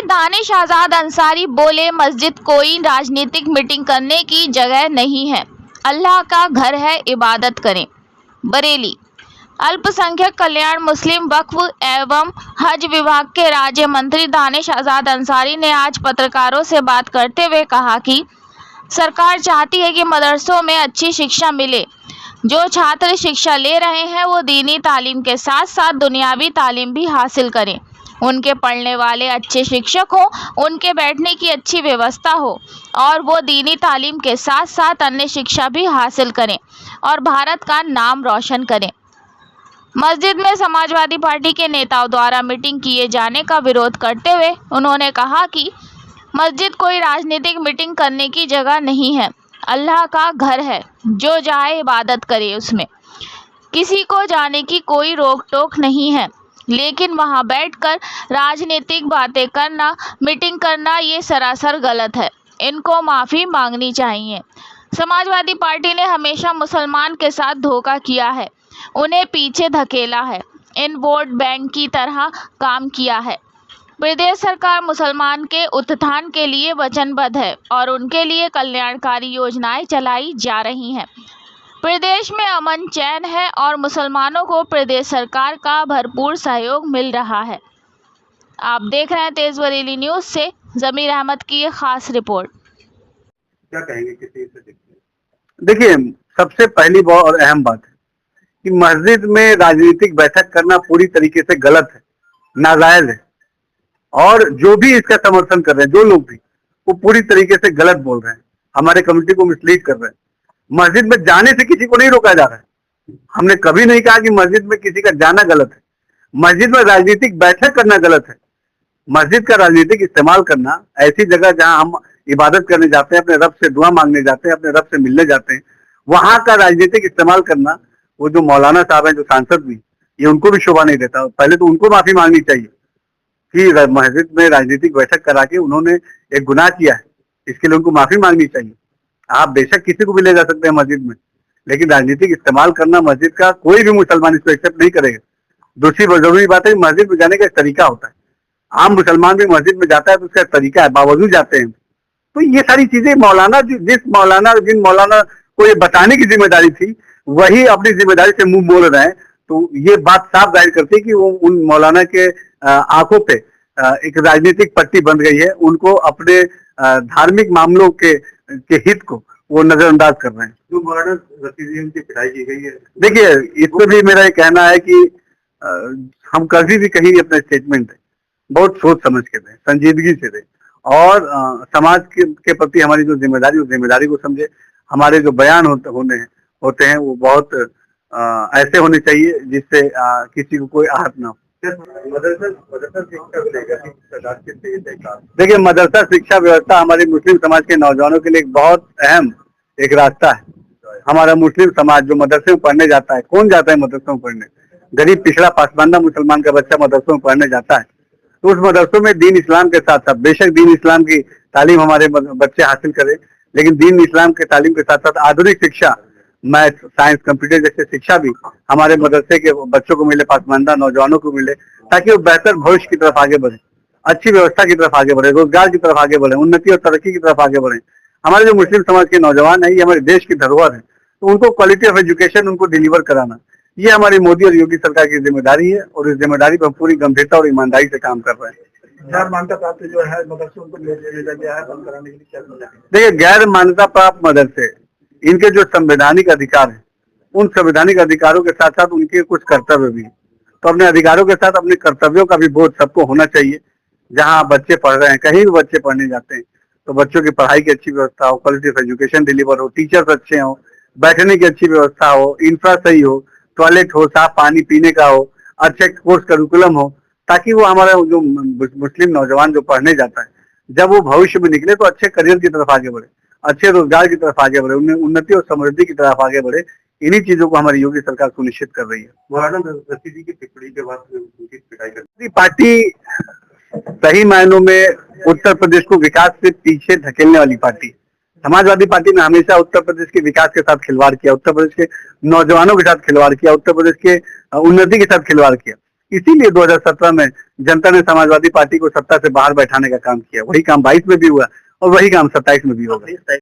दानिश आजाद अंसारी बोले, मस्जिद कोई राजनीतिक मीटिंग करने की जगह नहीं है, अल्लाह का घर है, इबादत करें। बरेली। अल्पसंख्यक कल्याण, मुस्लिम वक्फ एवं हज विभाग के राज्य मंत्री दानिश आजाद अंसारी ने आज पत्रकारों से बात करते हुए कहा कि सरकार चाहती है कि मदरसों में अच्छी शिक्षा मिले। जो छात्र शिक्षा ले रहे हैं वो दीनी तालीम के साथ साथ दुनियावी तालीम भी हासिल करें। उनके पढ़ने वाले अच्छे शिक्षक हों, उनके बैठने की अच्छी व्यवस्था हो और वो दीनी तालीम के साथ साथ अन्य शिक्षा भी हासिल करें और भारत का नाम रोशन करें। मस्जिद में समाजवादी पार्टी के नेताओं द्वारा मीटिंग किए जाने का विरोध करते हुए उन्होंने कहा कि मस्जिद कोई राजनीतिक मीटिंग करने की जगह नहीं है, अल्लाह का घर है, जो चाहे इबादत करे उसमें। किसी को जाने की कोई रोक टोक नहीं है, लेकिन वहां बैठकर राजनीतिक बातें करना, मीटिंग करना ये सरासर गलत है। इनको माफ़ी मांगनी चाहिए। समाजवादी पार्टी ने हमेशा मुसलमान के साथ धोखा किया है, उन्हें पीछे धकेला है, इन वोट बैंक की तरह काम किया है। प्रदेश सरकार मुसलमान के उत्थान के लिए वचनबद्ध है और उनके लिए कल्याणकारी योजनाएं चलाई जा रही हैं। प्रदेश में अमन चैन है और मुसलमानों को प्रदेश सरकार का भरपूर सहयोग मिल रहा है। आप देख रहे हैं तेज बरेली न्यूज से जमीर अहमद की ये खास रिपोर्ट। क्या कहेंगे किसी से? देखिए, सबसे पहली और अहम बात है कि मस्जिद में राजनीतिक बैठक करना पूरी तरीके से गलत है, नाजायज है और जो भी इसका समर्थन कर रहे हैं, जो लोग भी, वो पूरी तरीके से गलत बोल रहे हैं, हमारे कम्युनिटी को मिसलीड कर रहे हैं। मस्जिद में जाने से किसी को नहीं रोका जा रहा है। हमने कभी नहीं कहा कि मस्जिद में किसी का जाना गलत है। मस्जिद में राजनीतिक बैठक करना गलत है। मस्जिद का राजनीतिक इस्तेमाल करना, ऐसी जगह जहां हम इबादत करने जाते हैं, अपने रब से दुआ मांगने जाते हैं, अपने रब से मिलने जाते हैं, वहां का राजनीतिक इस्तेमाल करना, वो जो मौलाना साहब हैं, जो सांसद भी, ये उनको भी शोभा नहीं देता। पहले तो उनको माफी मांगनी चाहिए कि मस्जिद में राजनीतिक बैठक करा के उन्होंने एक गुनाह किया है, इसके लिए उनको माफी मांगनी चाहिए। आप बेशक किसी को भी ले जा सकते हैं मस्जिद में, लेकिन राजनीतिक इस्तेमाल करना मस्जिद का कोई भी मुसलमान इसको एक्सेप्ट नहीं करेगा। दूसरी जरूरी बात है, मस्जिद में जाने का एक तरीका होता है। आम मुसलमान भी मस्जिद में जाता है तो उसका तरीका है, बावजूद जाते हैं। तो ये सारी चीजें जिन मौलाना को ये बताने की जिम्मेदारी थी, वही अपनी जिम्मेदारी से मुंह मोड़ रहे हैं। तो ये बात साफ जाहिर करती है कि वो उन मौलाना के आंखों पे एक राजनीतिक पट्टी बंध गई है। उनको अपने धार्मिक मामलों के हित को वो नजरअंदाज कर रहे हैं। जो मौलाना रशीद की पिटाई की गई है, देखिए, इसमें भी मेरा ये कहना है कि हम कभी भी कहीं अपने स्टेटमेंट दें, बहुत सोच समझ के दें, संजीदगी से दें और समाज के प्रति हमारी जो जिम्मेदारी, उस जिम्मेदारी को समझे। हमारे जो बयान होते हैं वो बहुत ऐसे होने चाहिए जिससे किसी को कोई आहत ना हो। देखिए, मदरसा शिक्षा व्यवस्था हमारे मुस्लिम समाज के नौजवानों के लिए एक बहुत अहम एक रास्ता है। हमारा मुस्लिम समाज जो मदरसे में पढ़ने जाता है, कौन जाता है मदरसों में पढ़ने? गरीब पिछड़ा पासमानदा मुसलमान का बच्चा मदरसों में पढ़ने जाता है। तो उस मदरसों में दीन इस्लाम के साथ साथ, बेशक दीन इस्लाम की तालीम हमारे बच्चे हासिल करें, लेकिन दीन इस्लाम के तालीम के साथ साथ आधुनिक शिक्षा, मैथ, साइंस, कंप्यूटर जैसे शिक्षा भी हमारे मदरसे के बच्चों को मिले, पासमानदा नौजवानों को मिले, ताकि वो बेहतर भविष्य की तरफ आगे बढ़े, अच्छी व्यवस्था की तरफ आगे बढ़े, रोजगार की तरफ आगे बढ़े, उन्नति और तरक्की की तरफ आगे बढ़े। हमारे जो मुस्लिम समाज के नौजवान है, ये हमारे देश की धरोहर है, तो उनको क्वालिटी ऑफ एजुकेशन उनको डिलीवर कराना, ये हमारी मोदी और योगी सरकार की जिम्मेदारी है और इस जिम्मेदारी पर पूरी गंभीरता और ईमानदारी से काम कर रहे हैं। गैर मान्यता प्राप्त जो है मदरसे, उनको ले गया है बंद कराने के लिए। देखिए, गैर मान्यता प्राप्त मदरसे, इनके जो संवैधानिक अधिकार है, उन संवैधानिक अधिकारों के साथ साथ उनके कुछ कर्तव्य भी है। तो अपने अधिकारों के साथ अपने कर्तव्यों का भी बोध सबको होना चाहिए। जहाँ बच्चे पढ़ रहे हैं, कहीं भी बच्चे पढ़ने जाते हैं, तो बच्चों की पढ़ाई की अच्छी व्यवस्था हो, क्वालिटी ऑफ एजुकेशन डिलीवर हो, टीचर्स अच्छे हो, बैठने की अच्छी व्यवस्था हो, इंफ्रा सही हो, टॉयलेट हो, साफ पानी पीने का हो, अच्छे कोर्स करिकुलम हो, ताकि वो हमारा जो मुस्लिम नौजवान जो पढ़ने जाता है, जब वो भविष्य में निकले तो अच्छे करियर की तरफ आगे बढ़े, अच्छे रोजगार की तरफ आगे बढ़े, उन्हें उन्नति और समृद्धि की तरफ आगे बढ़े। इन्हीं चीजों को हमारी योगी सरकार सुनिश्चित कर रही है। मौलाना रशीद जी की टिप्पणी के बाद उनकी पिटाई कर पार्टी सही मायनों में उत्तर प्रदेश को विकास से पीछे धकेलने वाली पार्टी। समाजवादी पार्टी ने हमेशा उत्तर प्रदेश के विकास के साथ खिलवाड़ किया, उत्तर प्रदेश के नौजवानों के साथ खिलवाड़ किया, उत्तर प्रदेश के उन्नति के साथ खिलवाड़ किया। इसीलिए 2017 में जनता ने समाजवादी पार्टी को सत्ता से बाहर बैठाने का काम किया। वही काम 22 में भी हुआ और वही काम 27 में भी होगा।